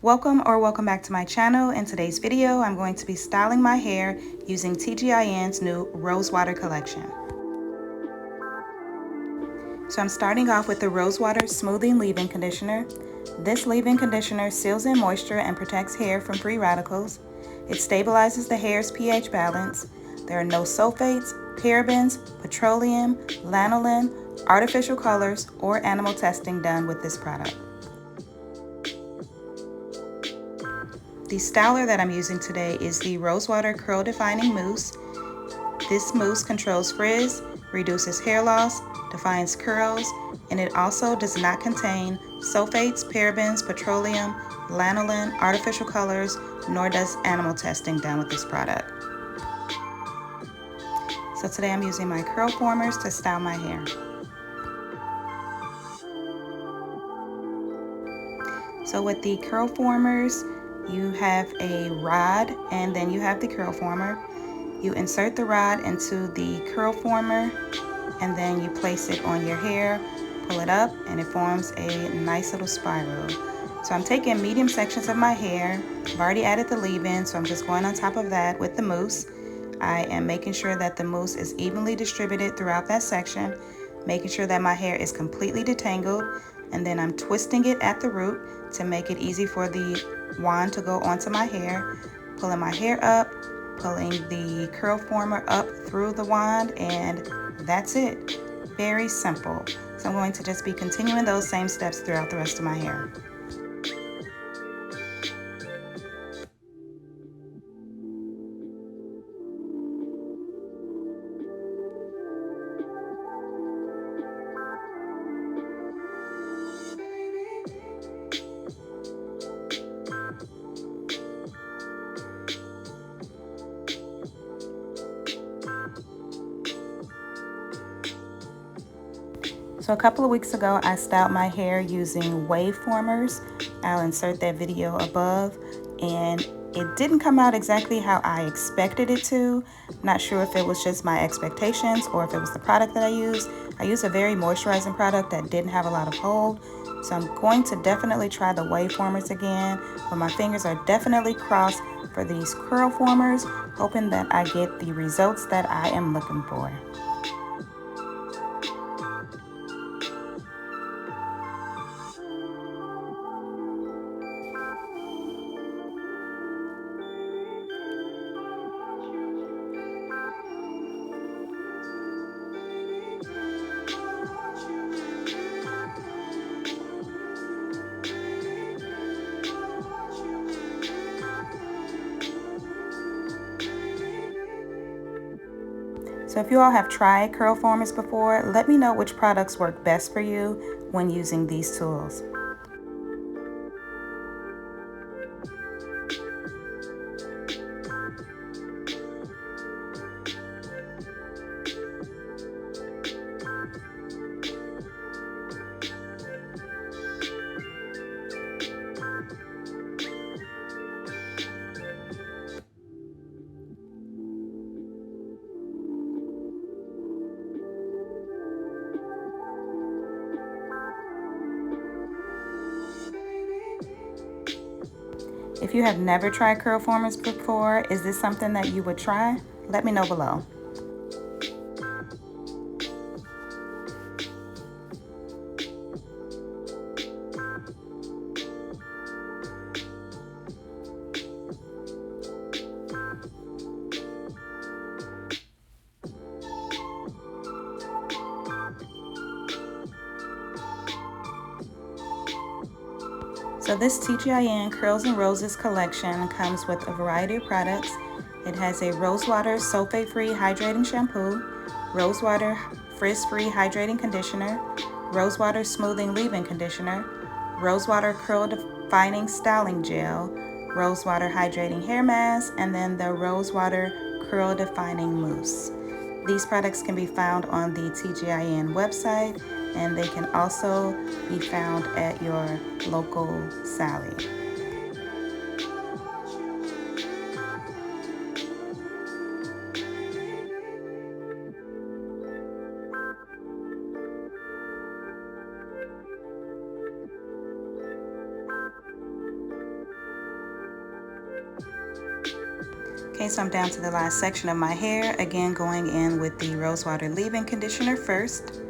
Welcome back to my channel. In today's video, I'm going to be styling my hair using TGIN's new Rosewater collection. So I'm starting off with the Rosewater Smoothing Leave-In Conditioner. This leave-in conditioner seals in moisture and protects hair from free radicals. It stabilizes the hair's pH balance. There are no sulfates, parabens, petroleum, lanolin, artificial colors, or animal testing done with this product. The styler that I'm using today is the Rosewater Curl Defining Mousse. This mousse controls frizz, reduces hair loss, defines curls, and it also does not contain sulfates, parabens, petroleum, lanolin, artificial colors, nor does animal testing done with this product. So today I'm using my Curlformers to style my hair. So with the Curlformers, you have a rod and then you have the Curlformer. You insert the rod into the Curlformer and then you place it on your hair, pull it up, and it forms a nice little spiral. So I'm taking medium sections of my hair. I've already added the leave-in, so I'm just going on top of that with the mousse. I am making sure that the mousse is evenly distributed throughout that section, making sure that my hair is completely detangled, and then I'm twisting it at the root to make it easy for the wand to go onto my hair, pulling my hair up, pulling the Curlformer up through the wand, and that's it. Very simple. So I'm going to just be continuing those same steps throughout the rest of my hair. So a couple of weeks ago, I styled my hair using waveformers. I'll insert that video above, and it didn't come out exactly how I expected it to. Not sure if it was just my expectations or if it was the product that I used. I used a very moisturizing product that didn't have a lot of hold. So I'm going to definitely try the waveformers again, but my fingers are definitely crossed for these Curlformers, hoping that I get the results that I am looking for. So if you all have tried Curlformers before, let me know which products work best for you when using these tools. If you have never tried Curlformers before, is this something that you would try? Let me know below. So this TGIN Curls and Roses collection comes with a variety of products. It has a Rosewater Sulfate-Free Hydrating Shampoo, Rosewater Frizz-Free Hydrating Conditioner, Rosewater Smoothing Leave-In Conditioner, Rosewater Curl Defining Styling Gel, Rosewater Hydrating Hair Mask, and then the Rosewater Curl Defining Mousse. These products can be found on the TGIN website, and they can also be found at your local Sally. Okay, so I'm down to the last section of my hair. Again, going in with the Rosewater leave-in conditioner first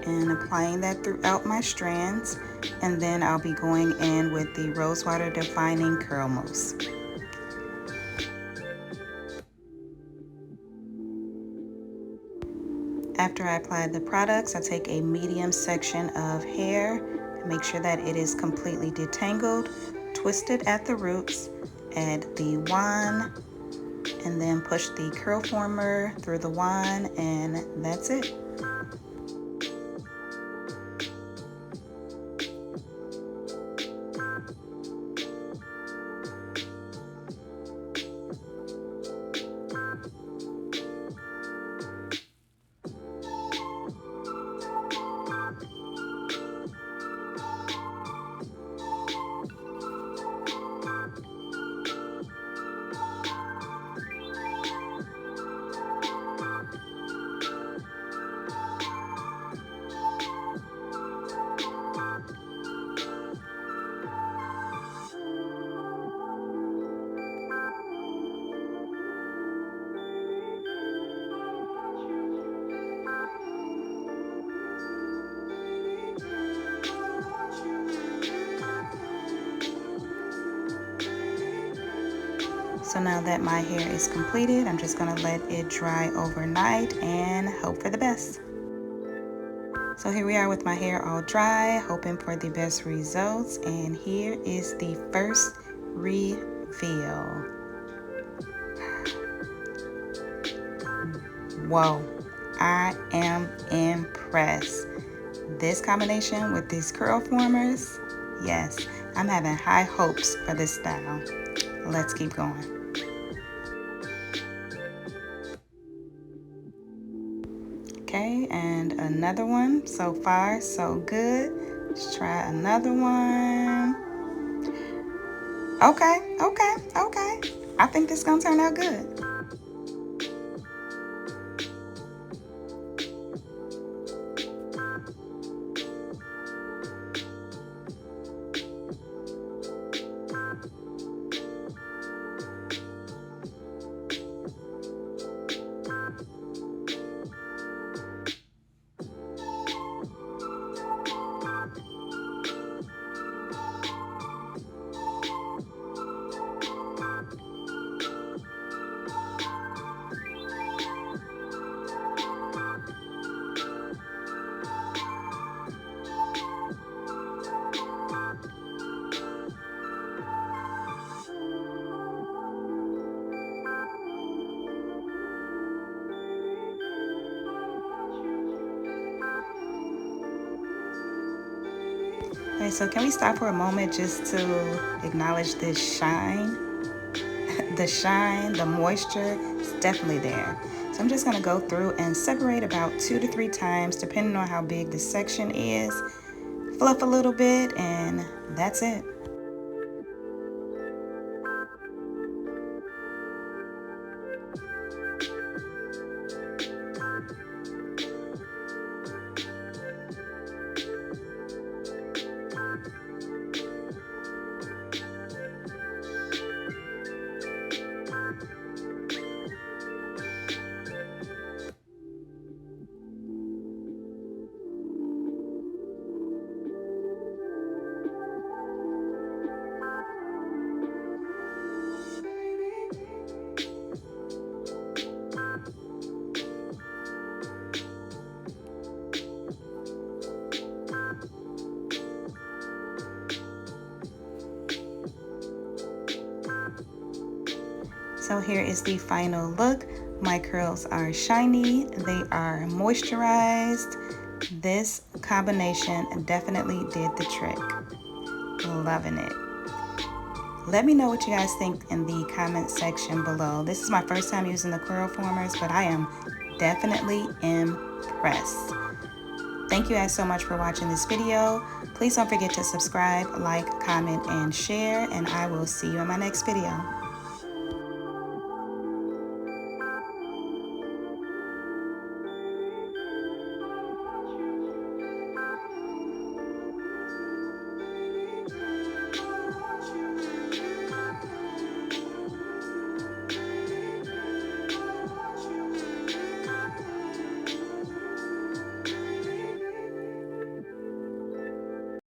and applying that throughout my strands. And then I'll be going in with the Rosewater Defining Curl Mousse. After I apply the products, I take a medium section of hair, make sure that it is completely detangled, twist it at the roots, add the wand, and then push the curl former through the wand, and that's it. So now that my hair is completed, I'm just gonna let it dry overnight and hope for the best. So here we are with my hair all dry, hoping for the best results. And here is the first reveal. Whoa, I am impressed. This combination with these curl formers, yes, I'm having high hopes for this style. Let's keep going. Okay, and another one. So far, so good. Let's try another one. Okay. I think this is gonna turn out good. Okay, so can we stop for a moment just to acknowledge this shine? The shine, the moisture is definitely there. So I'm just gonna go through and separate about 2 to 3 times, depending on how big the section is. Fluff a little bit, and that's it. So here is the final look. My curls are shiny, they are moisturized. This combination definitely did the trick. Loving it. Let me know what you guys think in the comment section below. This is my first time using the Curlformers, but I am definitely impressed. Thank you guys so much for watching this video. Please don't forget to subscribe, like, comment, and share, and I will see you in my next video.